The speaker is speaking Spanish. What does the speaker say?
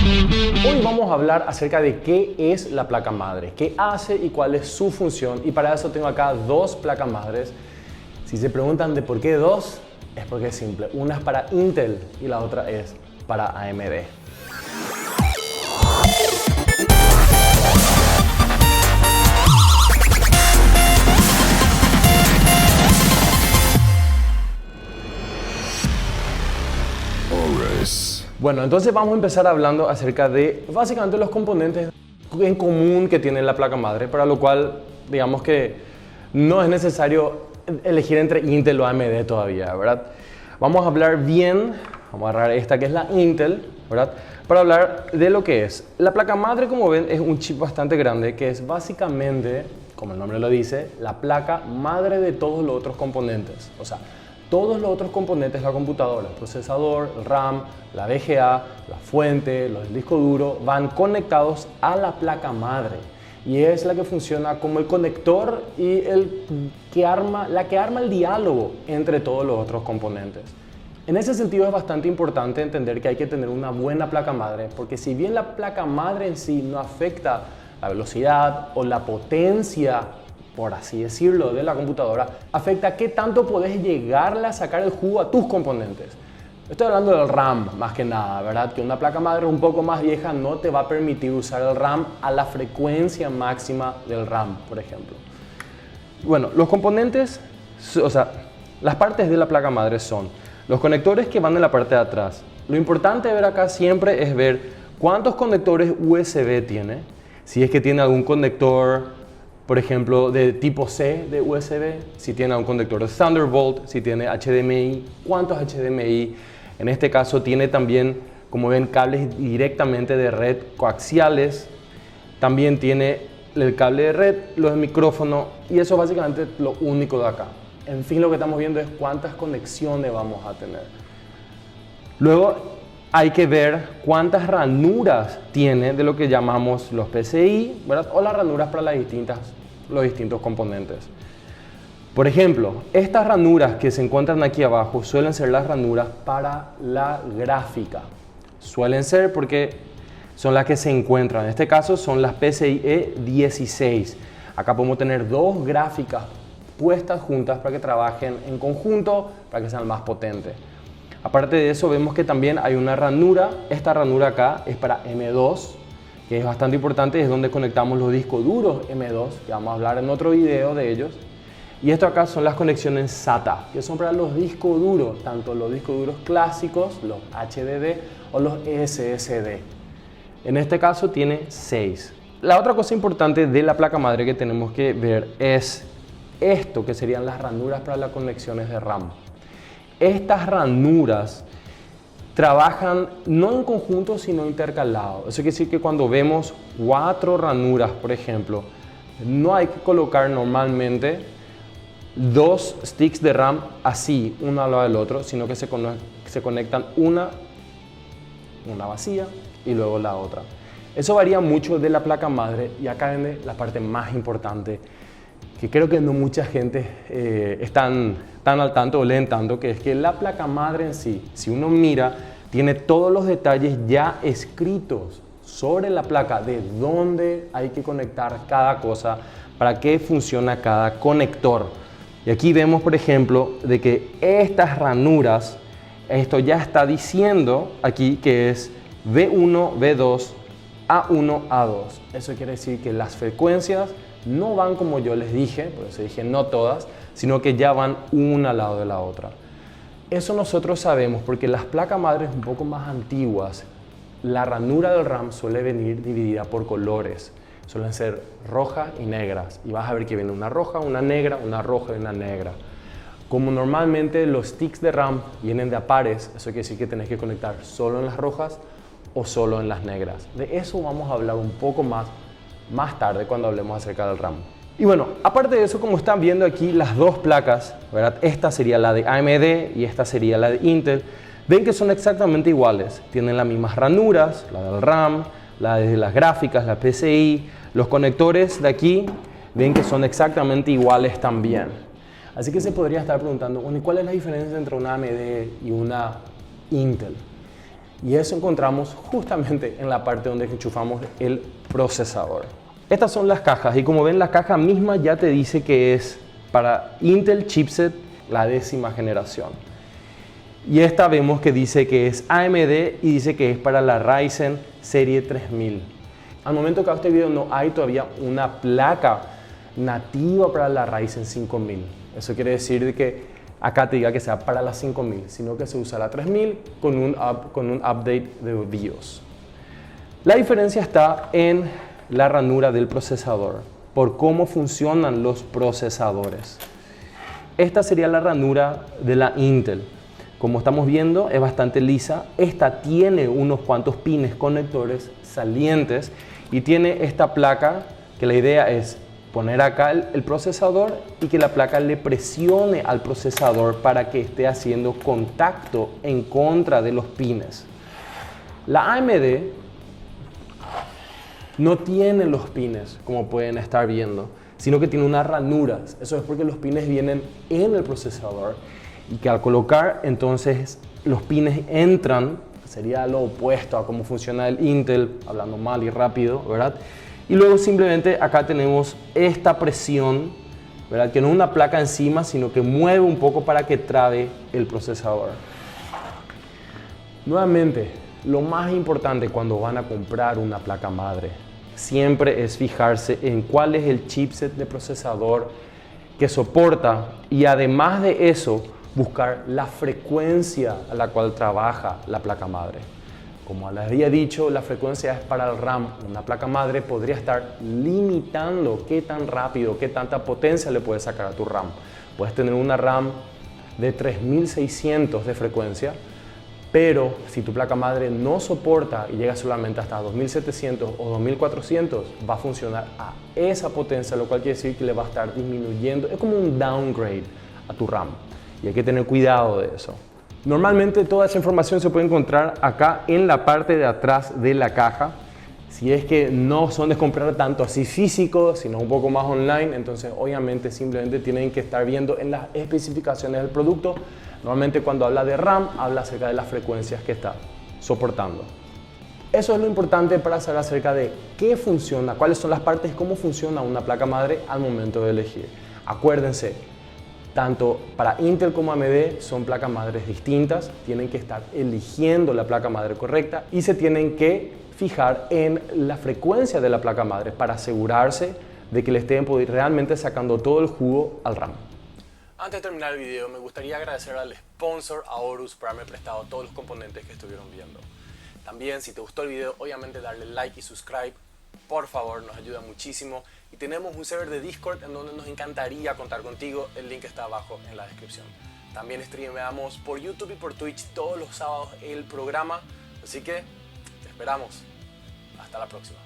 Hoy vamos a hablar acerca de qué es la placa madre, qué hace y cuál es su función, y para eso tengo acá dos placas madres. Si se preguntan de por qué dos, es porque es simple. Una es para Intel y la otra es para AMD. Bueno, entonces vamos a empezar hablando acerca de básicamente los componentes en común que tiene la placa madre, para lo cual digamos que no es necesario elegir entre Intel o AMD todavía, ¿verdad? Vamos a hablar bien, vamos a agarrar esta que es la Intel, ¿verdad? Para hablar de lo que es. La placa madre, como ven, es un chip bastante grande que es básicamente, como el nombre lo dice, la placa madre de todos los otros componentes. O sea, todos los otros componentes de la computadora, el procesador, el RAM, la VGA, la fuente, los discos duros, van conectados a la placa madre. Y es la que funciona como el conector y la que arma el diálogo entre todos los otros componentes. En ese sentido es bastante importante entender que hay que tener una buena placa madre, porque si bien la placa madre en sí no afecta la velocidad o la potencia, por así decirlo, de la computadora, afecta qué tanto podés llegarle a sacar el jugo a tus componentes. Estoy hablando del RAM más que nada, ¿verdad? Que una placa madre un poco más vieja no te va a permitir usar el RAM a la frecuencia máxima del RAM, por ejemplo. Bueno, los componentes, o sea, las partes de la placa madre son los conectores que van en la parte de atrás. Lo importante de ver acá siempre es ver cuántos conectores USB tiene, si es que tiene algún conector, por ejemplo, de tipo C de USB, si tiene un conector de Thunderbolt, si tiene HDMI, cuántos HDMI. En este caso tiene también, como ven, cables directamente de red coaxiales. También tiene el cable de red, los de micrófono, y eso básicamente es lo único de acá. En fin, lo que estamos viendo es cuántas conexiones vamos a tener. Luego hay que ver cuántas ranuras tiene de lo que llamamos los PCI, ¿verdad? O las ranuras para los distintos componentes. Por ejemplo, estas ranuras que se encuentran aquí abajo suelen ser las ranuras para la gráfica. Suelen ser porque son las que se encuentran. En este caso son las PCIe 16. Acá podemos tener dos gráficas puestas juntas para que trabajen en conjunto, para que sean más potentes. Aparte de eso, vemos que también hay una ranura. Esta ranura acá es para M2, que es bastante importante, es donde conectamos los discos duros M2, que vamos a hablar en otro video de ellos. Y esto acá son las conexiones SATA, que son para los discos duros, tanto los discos duros clásicos, los HDD o los SSD. En este caso tiene 6. La otra cosa importante de la placa madre que tenemos que ver es esto, que serían las ranuras para las conexiones de RAM. Estas ranuras trabajan no en conjunto, sino intercalados. Eso quiere decir que cuando vemos 4 ranuras, por ejemplo, no hay que colocar normalmente 2 sticks de RAM así, uno al lado del otro, sino que se conectan una vacía y luego la otra. Eso varía mucho de la placa madre, y acá viene la parte más importante, que creo que no mucha gente están tan al tanto o leen tanto, que es que la placa madre en sí, si uno mira, tiene todos los detalles ya escritos sobre la placa de dónde hay que conectar cada cosa, para qué funciona cada conector. Y aquí vemos, por ejemplo, de que estas ranuras, esto ya está diciendo aquí que es V1, V2, A1, A2. Eso quiere decir que las frecuencias no van como yo les dije, por eso dije no todas, sino que ya van una al lado de la otra. Eso nosotros sabemos porque las placas madres un poco más antiguas, la ranura del RAM suele venir dividida por colores. Suelen ser rojas y negras. Y vas a ver que viene una roja, una negra, una roja y una negra. Como normalmente los sticks de RAM vienen de a pares, eso quiere decir que tenés que conectar solo en las rojas o solo en las negras. De eso vamos a hablar un poco más tarde cuando hablemos acerca del RAM. Y bueno, aparte de eso, como están viendo aquí las dos placas, ¿verdad? Esta sería la de AMD y esta sería la de Intel. Ven que son exactamente iguales. Tienen las mismas ranuras, la del RAM, la de las gráficas, la PCI. Los conectores de aquí, ven que son exactamente iguales también. Así que se podría estar preguntando, ¿cuál es la diferencia entre una AMD y una Intel? Y eso encontramos justamente en la parte donde enchufamos el procesador. Estas son las cajas y como ven la caja misma ya te dice que es para Intel chipset la 10ª generación. Y esta vemos que dice que es AMD y dice que es para la Ryzen serie 3000. Al momento que hago este video no hay todavía una placa nativa para la Ryzen 5000. Eso quiere decir que acá te diga que sea para la 5000, sino que se usa la 3000 con un update de BIOS. La diferencia está en la ranura del procesador, por cómo funcionan los procesadores. Esta sería la ranura de la Intel. Como estamos viendo, es bastante lisa. Esta tiene unos cuantos pines conectores salientes y tiene esta placa que la idea es poner acá el procesador y que la placa le presione al procesador para que esté haciendo contacto en contra de los pines. La AMD no tiene los pines, como pueden estar viendo, sino que tiene unas ranuras. Eso es porque los pines vienen en el procesador y que al colocar entonces los pines entran, sería lo opuesto a cómo funciona el Intel, hablando mal y rápido, ¿verdad? Y luego simplemente acá tenemos esta presión, ¿verdad? Que no es una placa encima, sino que mueve un poco para que trabe el procesador. Nuevamente, lo más importante cuando van a comprar una placa madre siempre es fijarse en cuál es el chipset de procesador que soporta y además de eso buscar la frecuencia a la cual trabaja la placa madre. Como les había dicho, la frecuencia es para el RAM. Una placa madre podría estar limitando qué tan rápido, qué tanta potencia le puedes sacar a tu RAM. Puedes tener una RAM de 3600 de frecuencia, pero si tu placa madre no soporta y llega solamente hasta 2700 o 2400, va a funcionar a esa potencia, lo cual quiere decir que le va a estar disminuyendo. Es como un downgrade a tu RAM y hay que tener cuidado de eso. Normalmente toda esa información se puede encontrar acá en la parte de atrás de la caja. Si es que no son de comprar tanto así físico, sino un poco más online, entonces obviamente simplemente tienen que estar viendo en las especificaciones del producto. Normalmente cuando habla de RAM, habla acerca de las frecuencias que está soportando. Eso es lo importante para saber acerca de qué funciona, cuáles son las partes, cómo funciona una placa madre al momento de elegir. Acuérdense, tanto para Intel como AMD son placas madres distintas, tienen que estar eligiendo la placa madre correcta y se tienen que fijar en la frecuencia de la placa madre para asegurarse de que le estén realmente sacando todo el jugo al RAM. Antes de terminar el video, me gustaría agradecer al sponsor Aorus por haberme prestado todos los componentes que estuvieron viendo. También, si te gustó el video, obviamente darle like y subscribe, por favor, nos ayuda muchísimo. Y tenemos un server de Discord en donde nos encantaría contar contigo, el link está abajo en la descripción. También streameamos por YouTube y por Twitch todos los sábados el programa, así que te esperamos. Hasta la próxima.